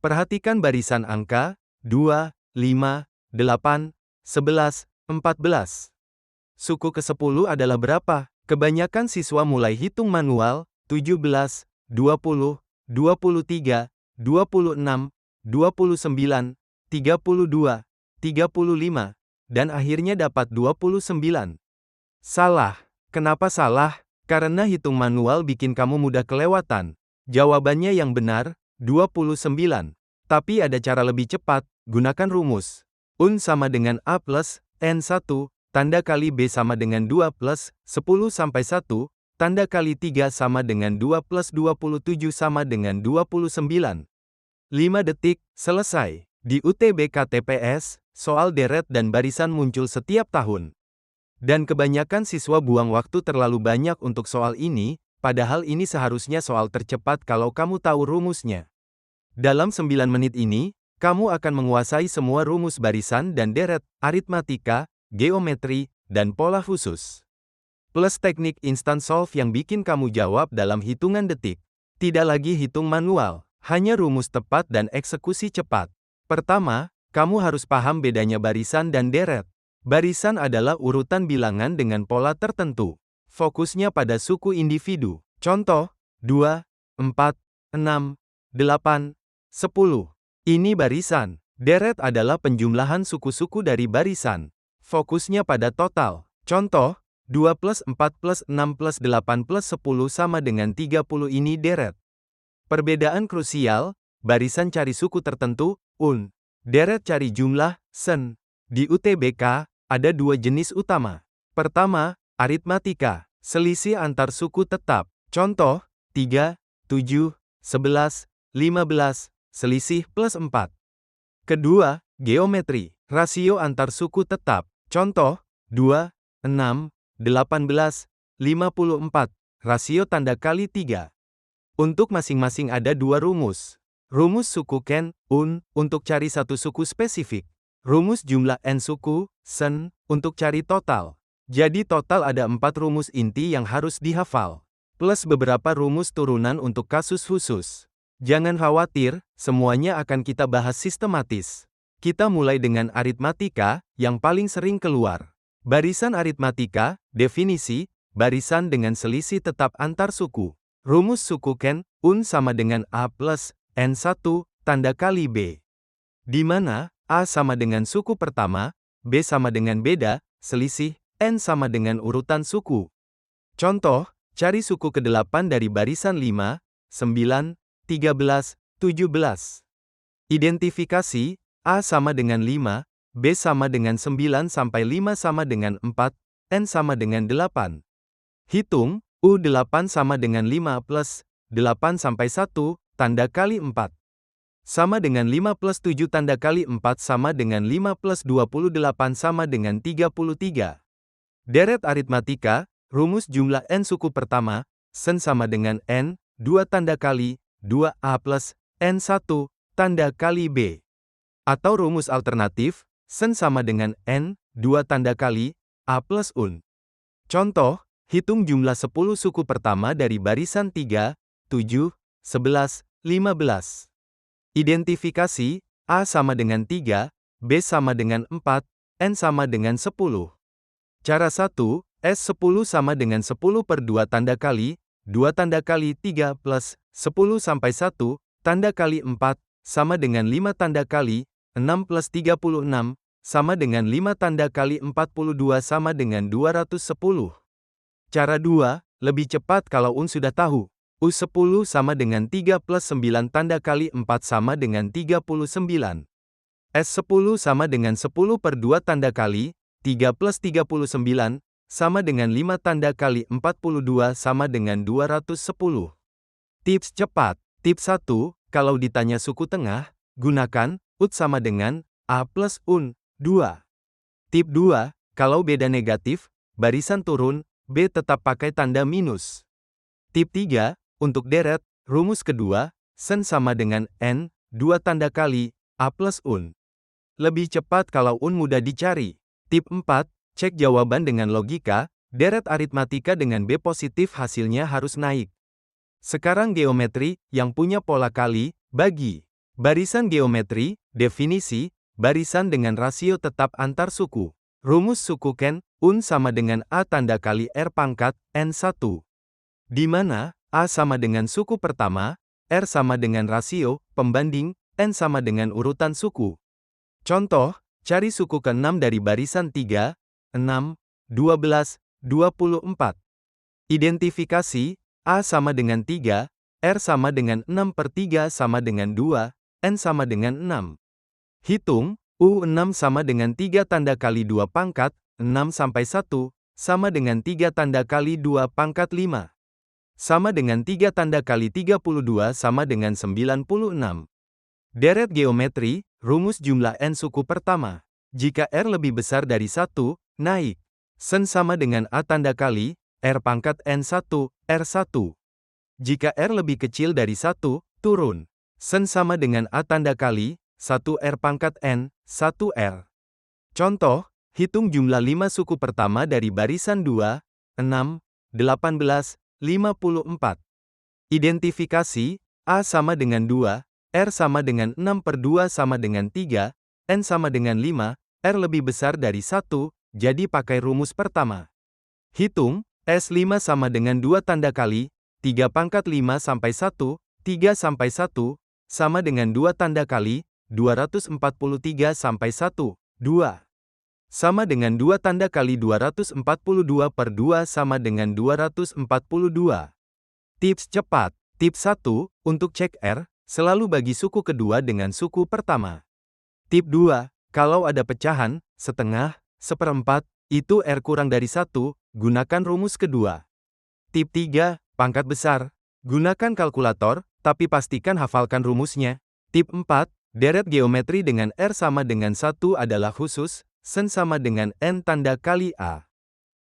Perhatikan barisan angka, 2, 5, 8, 11, 14. Suku ke-10 adalah berapa? Kebanyakan siswa mulai hitung manual, 17, 20, 23, 26, 29, 32, 35, dan akhirnya dapat 29. Salah. Kenapa salah? Karena hitung manual bikin kamu mudah kelewatan. Jawabannya yang benar, 29. Tapi ada cara lebih cepat, gunakan rumus. UN sama dengan A plus N1, tanda kali B sama dengan 2 plus 10 sampai 1, tanda kali 3 sama dengan 2 plus 27 sama dengan 29. 5 detik, selesai. Di UTBK TPS, soal deret dan barisan muncul setiap tahun. Dan kebanyakan siswa buang waktu terlalu banyak untuk soal ini, padahal ini seharusnya soal tercepat kalau kamu tahu rumusnya. Dalam 9 menit ini, kamu akan menguasai semua rumus barisan dan deret, aritmatika, geometri, dan pola khusus. Plus teknik instant solve yang bikin kamu jawab dalam hitungan detik. Tidak lagi hitung manual, hanya rumus tepat dan eksekusi cepat. Pertama, kamu harus paham bedanya barisan dan deret. Barisan adalah urutan bilangan dengan pola tertentu. Fokusnya pada suku individu. Contoh, 2, 4, 6, 8, 10. Ini barisan. Deret adalah penjumlahan suku-suku dari barisan. Fokusnya pada total. Contoh, 2 plus 4 plus 6 plus 8 plus 10 sama dengan 30 ini deret. Perbedaan krusial, barisan cari suku tertentu, UN. Deret cari jumlah, SEN. Di UTBK, ada dua jenis utama. Pertama, aritmatika, selisih antar suku tetap. Contoh, 3, 7, 11, 15, selisih plus 4. Kedua, geometri, rasio antar suku tetap. Contoh, 2, 6, 18, 54, rasio tanda kali 3. Untuk masing-masing ada dua rumus. Rumus suku Ken, UN, untuk cari satu suku spesifik. Rumus jumlah N suku, SEN, untuk cari total. Jadi total ada 4 rumus inti yang harus dihafal. Plus beberapa rumus turunan untuk kasus khusus. Jangan khawatir, semuanya akan kita bahas sistematis. Kita mulai dengan aritmatika, yang paling sering keluar. Barisan aritmatika, definisi, barisan dengan selisih tetap antar suku. Rumus suku Ken, UN sama dengan A plus N1, tanda kali B. Di mana A sama dengan suku pertama, B sama dengan beda, selisih, N sama dengan urutan suku. Contoh, cari suku ke-8 dari barisan 5, 9, 13, 17. Identifikasi, A sama dengan 5, B sama dengan 9 sampai 5 sama dengan 4, N sama dengan 8. Hitung, U8 sama dengan 5 plus 8 sampai 1, tanda kali 4. Sama dengan 5 plus 7 tanda kali 4 sama dengan 5 plus 28 sama dengan 33. Deret aritmatika, rumus jumlah N suku pertama, SEN sama dengan N, 2 tanda kali, 2A plus N1, tanda kali B. Atau rumus alternatif, SEN sama dengan N, 2 tanda kali, A plus UN. Contoh, hitung jumlah 10 suku pertama dari barisan 3, 7, 11, 15. Identifikasi, A sama dengan 3, B sama dengan 4, N sama dengan 10. Cara 1, S10 sama dengan 10 per 2 tanda kali, 2 tanda kali 3 plus 10 sampai 1, tanda kali 4, sama dengan 5 tanda kali, 6 plus 36, sama dengan 5 tanda kali 42 sama dengan 210. Cara 2, lebih cepat kalau UN sudah tahu. U10 sama dengan 3 plus 9 tanda kali 4 sama dengan 39. S10 sama dengan 10 per 2 tanda kali, 3 plus 39, sama dengan 5 tanda kali 42 sama dengan 210. Tips cepat. Tips 1, kalau ditanya suku tengah, gunakan, UT sama dengan, A plus UN, 2. Tip 2, kalau beda negatif, barisan turun, B tetap pakai tanda minus. Tip 3, untuk deret, rumus kedua, SEN sama dengan N, 2 tanda kali, A plus UN. Lebih cepat kalau UN mudah dicari. Tip 4, cek jawaban dengan logika, deret aritmatika dengan B positif hasilnya harus naik. Sekarang geometri, yang punya pola kali, bagi. Barisan geometri, definisi, barisan dengan rasio tetap antar suku. Rumus suku Ken, UN sama dengan A tanda kali R pangkat, N1. Di mana, A sama dengan suku pertama, R sama dengan rasio, pembanding, N sama dengan urutan suku. Contoh, cari suku ke-6 dari barisan 3, 6, 12, 24. Identifikasi, A sama dengan 3, R sama dengan 6/3 sama dengan 2, N sama dengan 6. Hitung, U6 sama dengan 3 tanda kali 2 pangkat, 6 sampai 1, sama dengan 3 tanda kali 2 pangkat 5. Sama dengan 3 tanda kali 32 sama dengan 96. Deret geometri, rumus jumlah N suku pertama. Jika R lebih besar dari 1, naik. Sen sama dengan A tanda kali, R pangkat N1, R1. Jika R lebih kecil dari 1, turun. Sen sama dengan A tanda kali, 1R pangkat N, 1R. Contoh, hitung jumlah 5 suku pertama dari barisan 2, 6, 18, 54. Identifikasi, A sama dengan 2, R sama dengan 6/2 sama dengan 3, N sama dengan 5, R lebih besar dari 1, jadi pakai rumus pertama. Hitung, S5 sama dengan 2 tanda kali, 3 pangkat 5 sampai 1, 3 sampai 1, sama dengan 2 tanda kali, 243 sampai 1, 2. Sama dengan 2 tanda kali 242/2 sama dengan 242. Tips cepat. Tips 1, untuk cek R, selalu bagi suku kedua dengan suku pertama. Tip 2, kalau ada pecahan, setengah, seperempat, itu R kurang dari 1, gunakan rumus kedua. Tip 3, pangkat besar. Gunakan kalkulator, tapi pastikan hafalkan rumusnya. Tip 4, deret geometri dengan R sama dengan 1 adalah khusus, Sen sama dengan N tanda kali A.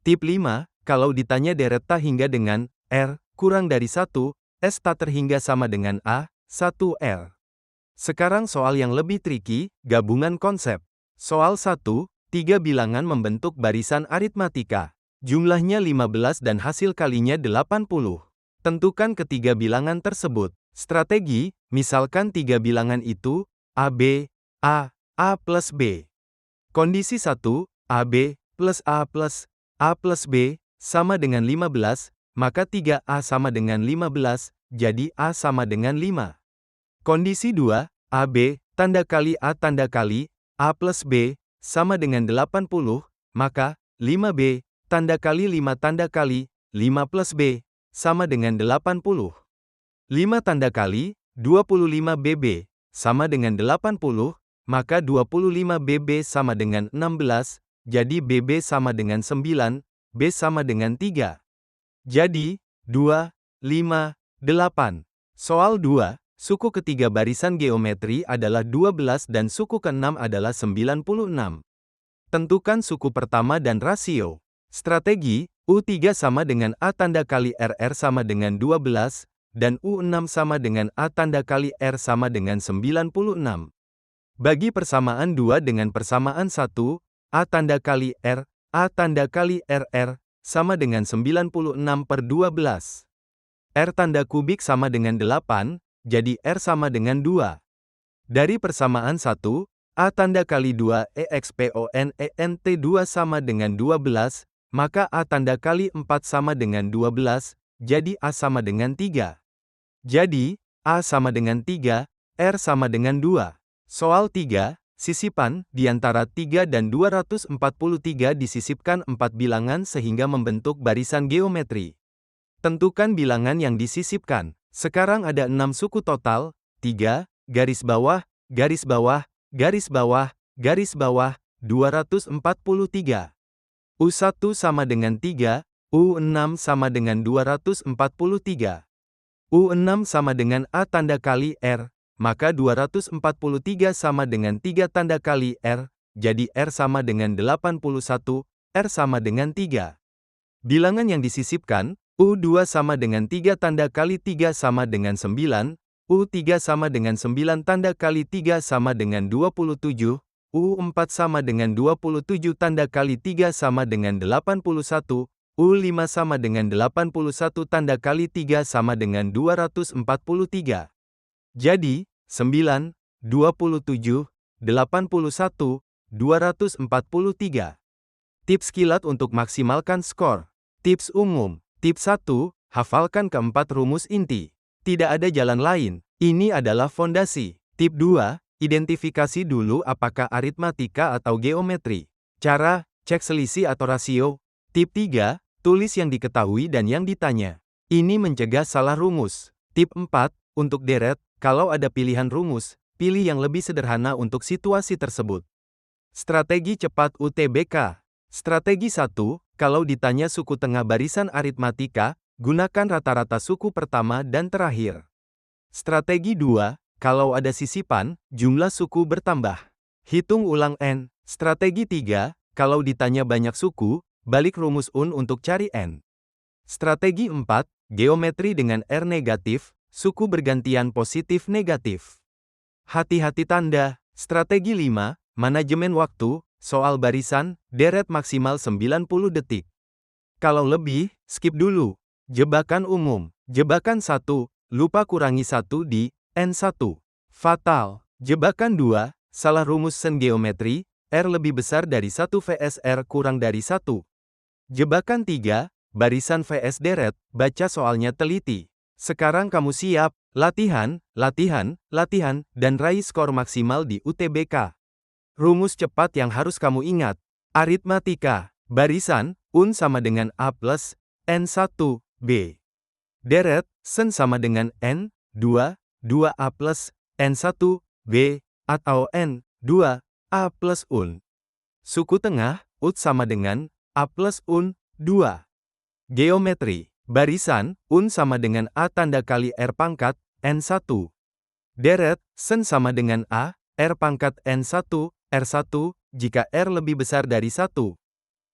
Tip 5, kalau ditanya deret tak hingga dengan R, kurang dari 1, S tak terhingga sama dengan A, 1R. Sekarang soal yang lebih tricky, gabungan konsep. Soal 1, 3 bilangan membentuk barisan aritmatika. Jumlahnya 15 dan hasil kalinya 80. Tentukan ketiga bilangan tersebut. Strategi, misalkan 3 bilangan itu, AB, A plus B. Kondisi 1, AB plus A plus B, sama dengan 15, maka 3A sama dengan 15, jadi A sama dengan 5. Kondisi 2, AB, tanda kali A tanda kali, A plus B, sama dengan 80, maka 5B, tanda kali 5 tanda kali, 5 plus B, sama dengan 80. 5 tanda kali, 25BB, sama dengan 80, maka 25BB sama dengan 16, jadi BB sama dengan 9, B sama dengan 3. Jadi, 2, 5, 8. Soal 2, suku ketiga barisan geometri adalah 12 dan suku ke-6 adalah 96. Tentukan suku pertama dan rasio. Strategi, U3 sama dengan A tanda kali RR sama dengan 12, dan U6 sama dengan A tanda kali R sama dengan 96. Bagi persamaan 2 dengan persamaan 1, A tanda kali R, A tanda kali RR, sama dengan 96/12. R tanda kubik sama dengan 8, jadi R sama dengan 2. Dari persamaan 1, A tanda kali 2 EXPONENT2 sama dengan 12, maka A tanda kali 4 sama dengan 12, jadi A sama dengan 3. Jadi, A sama dengan 3, R sama dengan 2. Soal 3, sisipan, di antara 3 dan 243 disisipkan 4 bilangan sehingga membentuk barisan geometri. Tentukan bilangan yang disisipkan. Sekarang ada 6 suku total, 3, garis bawah, garis bawah, garis bawah, garis bawah, 243. U1 sama dengan 3, U6 sama dengan 243. U6 sama dengan A tanda kali R, maka 243 sama dengan 3 tanda kali R, jadi R sama dengan 81, R sama dengan 3. Bilangan yang disisipkan, U2 sama dengan 3 tanda kali 3 sama dengan 9, U3 sama dengan 9 tanda kali 3 sama dengan 27, U4 sama dengan 27 tanda kali 3 sama dengan 81, U5 sama dengan 81 tanda kali 3 sama dengan 243. Jadi, 9, 27, 81, 243. Tips kilat untuk maksimalkan skor. Tips umum. Tips 1, hafalkan keempat rumus inti. Tidak ada jalan lain, ini adalah fondasi. Tip 2, identifikasi dulu apakah aritmatika atau geometri. Cara, cek selisih atau rasio. Tip 3, tulis yang diketahui dan yang ditanya. Ini mencegah salah rumus. Tip 4, untuk deret, kalau ada pilihan rumus, pilih yang lebih sederhana untuk situasi tersebut. Strategi cepat UTBK. Strategi 1, kalau ditanya suku tengah barisan aritmatika, gunakan rata-rata suku pertama dan terakhir. Strategi 2, kalau ada sisipan, jumlah suku bertambah. Hitung ulang N. Strategi 3, kalau ditanya banyak suku, balik rumus UN untuk cari N. Strategi 4, geometri dengan R negatif, suku bergantian positif negatif. Hati-hati tanda. Strategi 5, manajemen waktu, soal barisan, deret maksimal 90 detik. Kalau lebih, skip dulu. Jebakan umum. Jebakan 1, lupa kurangi 1 di N1. Fatal. Jebakan 2, salah rumus sen geometri, R lebih besar dari 1 vs R kurang dari 1. Jebakan 3, barisan vs deret, baca soalnya teliti. Sekarang kamu siap, latihan, latihan, latihan, dan raih skor maksimal di UTBK. Rumus cepat yang harus kamu ingat. Aritmatika. Barisan, UN sama dengan A plus N1, B. Deret, sen sama dengan N2, 2A plus N1, B, atau N2, A plus UN. Suku tengah, UT sama dengan A plus UN, 2. Geometri. Barisan, UN sama dengan A tanda kali R pangkat, N1. Deret, sen sama dengan A, R pangkat N1, R1, jika R lebih besar dari 1.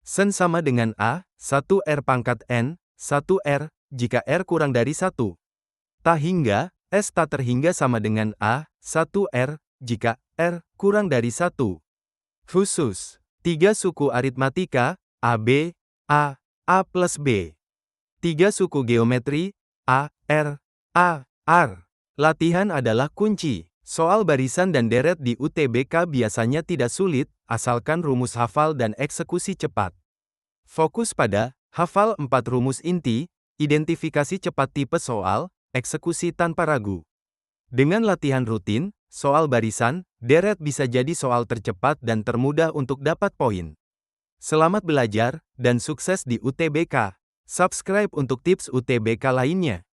Sen sama dengan A, 1R pangkat N, 1R, jika R kurang dari 1. Tak hingga, S tak terhingga sama dengan A, 1R, jika R kurang dari 1. Khusus. 3 suku aritmatika, AB, A plus B. 3 suku geometri, A, R, A, R. Latihan adalah kunci. Soal barisan dan deret di UTBK biasanya tidak sulit, asalkan rumus hafal dan eksekusi cepat. Fokus pada, hafal 4 rumus inti, identifikasi cepat tipe soal, eksekusi tanpa ragu. Dengan latihan rutin, soal barisan, deret bisa jadi soal tercepat dan termudah untuk dapat poin. Selamat belajar, dan sukses di UTBK. Subscribe untuk tips UTBK lainnya.